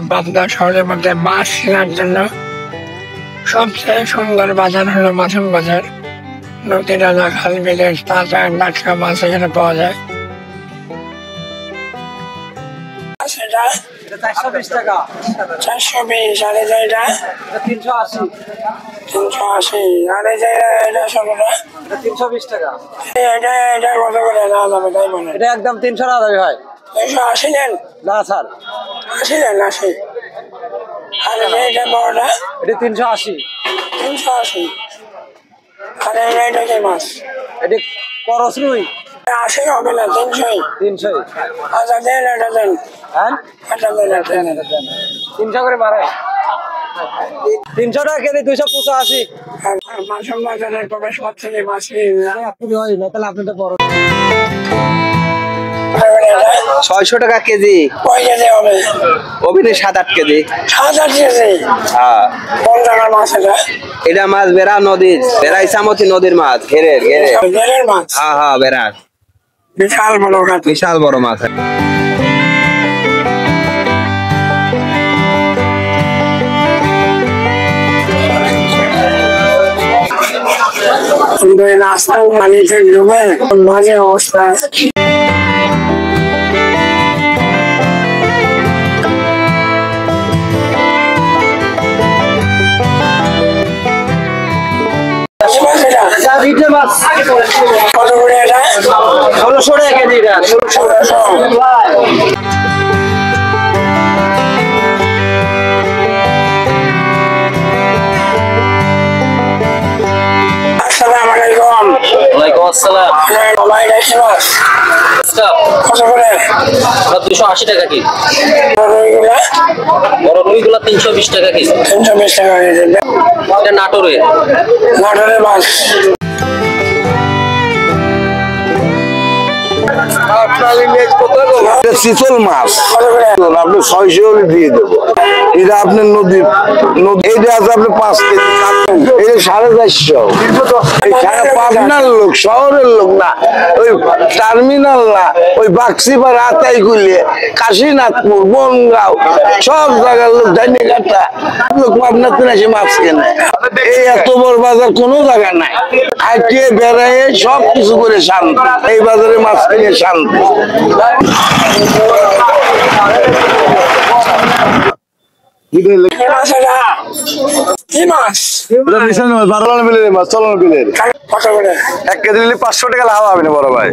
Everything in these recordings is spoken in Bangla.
পাবনা শহরের মধ্যে মাছ কেনার জন্য সবচেয়ে সুন্দর বাজার হলো মাছন বাজার। নদী নালা খাল বিলের তাজা টাটকা মাছ এখানে পাওয়া যায়। 420 টাকা 420 আর এই যে এটা 380 আর এই যে এটা ষোলোটা 320 টাকা এটা কত করে না যাবে তাই বলে এটা একদম 300 টাকা দাবি হয় 180 নেন না স্যার 80 নেন 80 আর এই যে এটা বড়টা এটা 380 আর এটা কি মাছ এটা করস রুই 80 হবে না 300 আচ্ছা দেন এটা দেন হ্যাঁ এটা দেন 300 করে মারে 300 টাকা কেজি 285 মাছন বাজারের প্রবেশ পথ থেকে মাছ আপনি হয় না তাহলে আপনি তো বড় 600 টাকা কেজি কয় কেজি হবে অভিনে 7-8 কেজি 7-8 কেজি হ্যাঁ কোন জায়গার মাছ এটা মাছ বেড়া নদীর বেড়া ইসামতি নদীর মাছ ঘেরের বেলের মাছ হ্যাঁ বেড়া বিশাল বড় কাঠ বিশাল বড় মাছ কিন্তু এই রাস্তার পানিতে ডুবে মাঝে অবস্থা কত করে এটা 1600 টাকা কেজি এটা 1600 আসসালামু আলাইকুম। ওয়ালাইকুম আসসালাম মোবাইল আছে মাছ কত করে 280 টাকা কেজি রুইগুলা বড় রুইগুলো 320 টাকা কেজি 320 টাকা কেজি এটা নাটোরের মাছ চিতল মাছ আপনি 600 দিয়ে দেবো এটা আপনার নদীর এইটা আছে আপনি 5 কেজি এটা 450 এখানে পাবনার লোক শহরের লোক না ওই টার্মিনাল না ওই বাক্সিপাড়া আতাইকুলে কাশীনাথপুর বনগাঁও সব জায়গার লোক ধানিঘাটা লোক পাবনার থেকে এসে মাছ কেনে এই এত বড় বাজার কোনো জায়গা নাই হাঁটিয়ে বেড়াইয়ে সব কিছু করে শান্ত এই বাজারে মাছ কিনে শান্ত কি মাছ কত করে 1 কেজি নিলে 500 টাকা লাভ হবে না বড় ভাই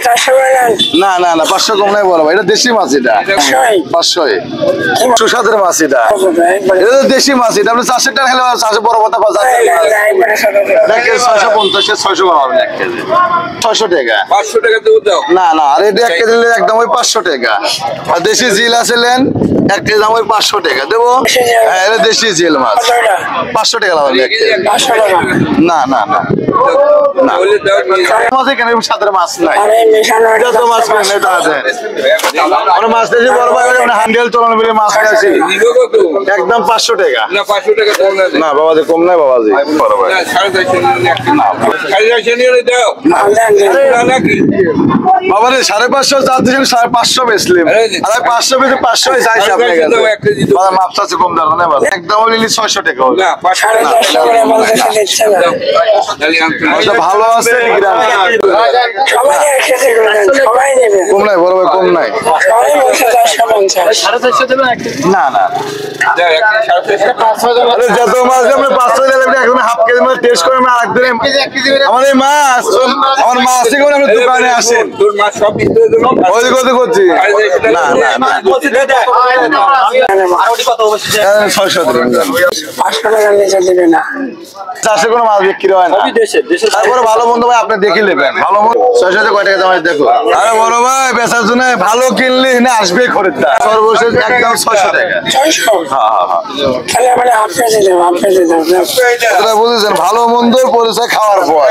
400 করে নেন না না না 500 কম নাই বড় ভাই এটা দেশি মাছ এটা 500 সুস্বাদের মাছ এটা এটা তো দেশি মাছ এটা আপনি 400 টাকা খেলে 400 বড় কথা বাজার 650 600 কম হবে 1 কেজি 600 টাকা 500 টাকা দেবো দাও না না আর এটা 1 কেজি নিলে একদম ওই 500 টাকা আর দেশি জিল আছেলেন 1 কেজি দাম ওই 500 টাকা দেবো হ্যাঁ এটা দেশি জিল মাছ 500 টাকা লাভ হবে 1 কেজি না না না মাছ এখানে সাদের মাছ নাই যত মাছ কেন এটা আছে আমরা মাছ দিয়েছি বড় ভাই মানে হ্যান্ডেল চলানো মিলে মাছ দিয়েছি একদম 500 টাকা না 500 টাকা দাও না বাবাজি কম নাই বাবাজি বড় ভাই না 450 নিয়ে দাও নাকি বাবারে 550 যা দিয়েছেন 550 বেচলাম আর 500 বেচে 500 যাইছে আপনার কাছে বাবা মাপ চাচ্ছে কম দাও না বাবা একদম নিলি 600 টাকা হবে না 450 করে বলতে দিচ্ছে না আচ্ছা ভালো আছে সবাই একসাথে করে নেন সবাই নেবে কম নাই বড় ভাই কম নাই সবাই বলছে 450 450 দেবেন না না আরে যত মাছ আমরা 500 দিলাম এখন হাফ কেজি মাছ টেস্ট করে আমি আরেকদিন আমার এই মাছ আমার মাছ থেকে আমরা দোকানে আসেন তোর মাছ সব দিতে দেবো ওই কথা করছি না না না আর ওটি কত অবশ্যই 600 দিন 500 টাকা নিচে দিবে না চাষে কোনো মাছ বিক্রি হয় না দেশের তারপরে ভালো মন্দ ভাই আপনি দেখে নেবেন ভালো মন্দ 600 কয় টাকা দাম দেখো আরে বড় ভাই বেচার জন্য ভালো কিনলে না আসবে খরিদ্দার সর্বশেষ একদম 600 টাকা 600 হ্যাঁ হ্যাঁ তাহলে মানে আপনি দেবেন এটা বুঝেছেন ভালো মন্দর পরিচয় খাওয়ার পর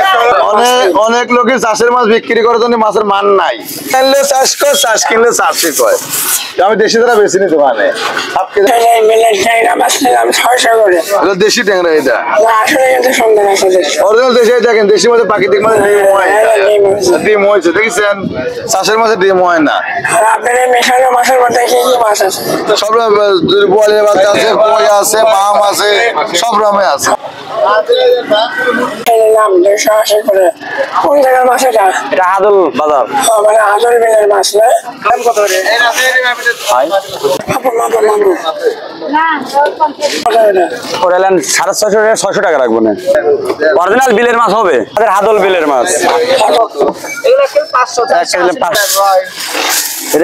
অনেক লোকের চাষের মাছ বিক্রি করার জন্য মাছের মান নাই কিনলে চাষ কর চাষ কিনলে চাষই কয় আমি দেশি দ্বারা বেশি নি দোকানে এটা দেশি ট্যাংরা এটা অরিজিনাল দেশি দেখেন দেশি মাঝে প্রাকৃতিক মাঝে ডিম হয়েছে দেখেছেন চাষের মাঝে ডিম হয় না আপনার মেশানো মাছের মধ্যে কি কি কি মাছ আছে? সব বলের বাচ্চা আছে, কই আছে, পাম আছে, সব রকমের আছে। এই নাম 280 করে। কোন জায়গার মাছ এটা? এটা হাদল বাজার। মানে আদর বিলের মাছ না? দাম কত করে? মাপো মাপো মাপো। কত এটা? ওটা 650 টাকা রাখবো না, অরিজিনাল বিলের মাছ হবে, আমাদের হাদল বিলের মাছ।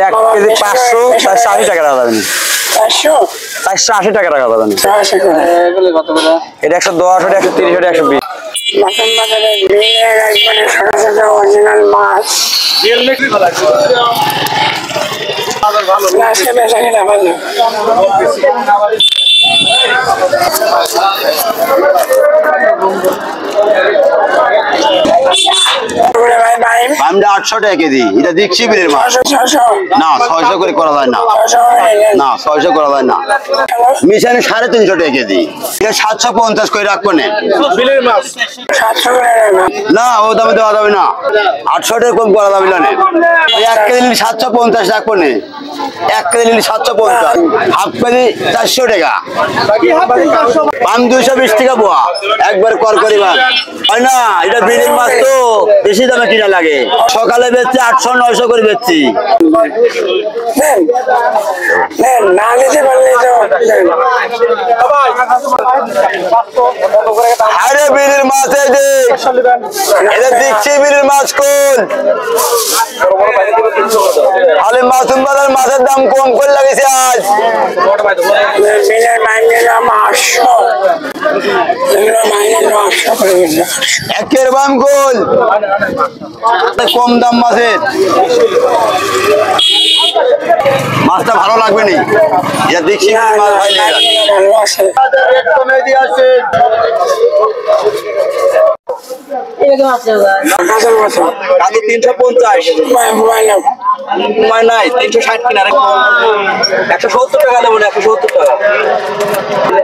এক কেজি 580 টাকা রাখা যাবে। 480 টাকা রাখা যাবে। 480 করে। এটা 110, ওটা 130, ওটা 120। মাখন বাজারে বিলের একবারে ছোট ছোট অরিজিনাল মাছ। আজকে বেচা কিনা ভালো। ভাই ভাই আমরা 800 টাকা কেজি, এটা দেখছি বিলের মাছ। 600 না 600 করে করা যায় না, 600 না 600 করা যায় না। মিশানে 350 টাকা কেজি, এটা 750 করে রাখবো না। বিলের মাছ 700 করে রাখবেন। না ও দামে দেওয়া যাবে না, 800 টাকা কম করা যাবে না। ওই 1 কেজি নিলে 750 রাখবো না, 1 কেজি নিলে 750, হাফ কেজি 400 টাকা, পাম 220 টাকা পোয়া, একবার কর করিবা হয় না। এটা বিলের মাছ তো বেশি দামে কিনা লাগে, সকালে বেচছি 800-900 করে বেচছি। দেন দেন, না নিতে পারলে তো দেন। আরে বিলের মাছ এই যে, এটা দেখছি বিলের মাছ কোন আলে মাসুম বাজার মাছের দাম কম করে লাগেছে আজ। বিলের মাইনে দাম 800, এগুলো মাইনে 800 করে দিচ্ছে। একের দাম কোন কম দাম মাছের, মাছটা ভালো লাগবে নি, এটা দেখছি মাছ ভাই ভালো আছে। কাজের বছর 350 মোবাইল নাও। নাই 360 কিনা 170 টাকা দেবো না, 170 টাকা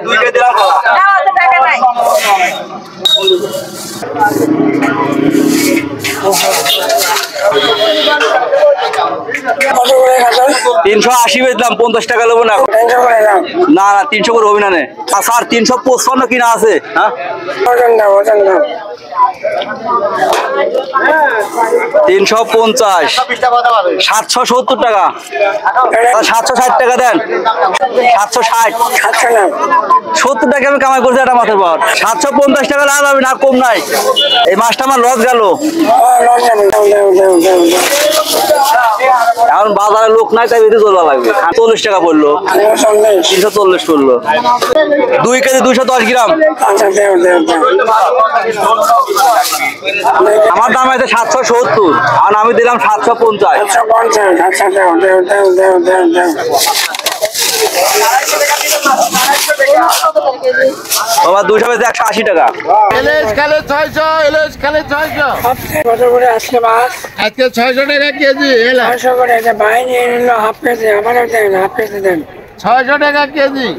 2 কেজি দিলাম। কত করে কাজল? 380 বেচলাম, 50 টাকা দেবো না। 300 করে দাও। না না 300 করে হবে না নে। স্যার 355 কিনা আছে। হ্যাঁ ওজন দাও, ওজন দাও। 350, 770 টাকা, 760 টাকা দেন, 760, 700 নাও। 70 টাকা আমি কামাই করছি একটা মাছের পর। 750 টাকা লাভ হবে না, কম নাই। এই মাছটা আমার লস গেল, লস যাবে। দাও দাও দাও দাও। এখন বাজারে লোক নাই, তাই বেশি চলবা লাগবে। 40 টাকা পড়লো, 340 পড়লো। 2 কেজি 210 গ্রাম, আচ্ছা দেও দেও দেও। আমার দাম আছে 770, আর আমি দিলাম 750। 750, আচ্ছা দেও দেও দেও দেও দেও দেও। বাবা 200 বেচে 180 টাকা। ইলিশ খালে 600, ইলিশ খালে 600। কত করে আসছে মাছ? আজকে 600 টাকা কেজি এলা, 600 করে। এটা ভাই নিয়ে নিল হাফ কেজি, আমারও দেন হাফ কেজি দেন। 600 টাকা কেজি।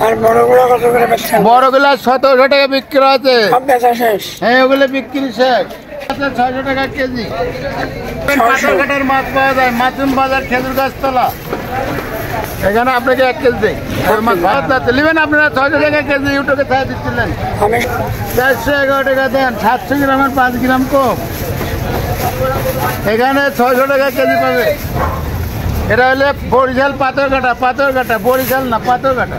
আর বড়গুলো কত করে বেচছেন? বড়গুলা 1700 টাকা বিক্রি আছে। সব বেচা শেষ। হ্যাঁ ওগুলো বিক্রি শেষ। 600 টাকা কেজি। পাথরঘাটার মাছ পাওয়া যায়, মাসুম বাজার, খেজুর গাছতলা। এখানে আপনাকে 1 কেজি দেই। মাছ ভালো যাচ্ছে, নেবেন আপনারা 600 টাকা কেজি। ইউটিউবে ছাড়া দিচ্ছিলেন আমি 411 টাকা দেন, 700 গ্রামের 5 গ্রাম কম। এখানে 600 টাকা কেজি পাবে। এটা হলে বরিশাল পাথরঘাটা, পাথরঘাটা বরিশাল না, পাথরঘাটা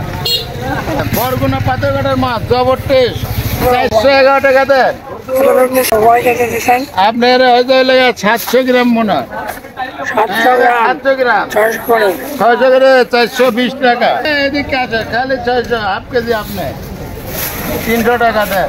বরগুনা পাথরঘাটার মাছ, জবর টেস্ট। 411 টাকা দেন। সবাই কেটে দিচ্ছেন। আপনার হয়তো 700 গ্রাম মনে হয়। 700 গ্রাম, 700 গ্রাম 600 করে। 600 করে 420 টাকা। এদিকে আছে খালি 600, হাফ কেজি আপনি 300 টাকা দেন।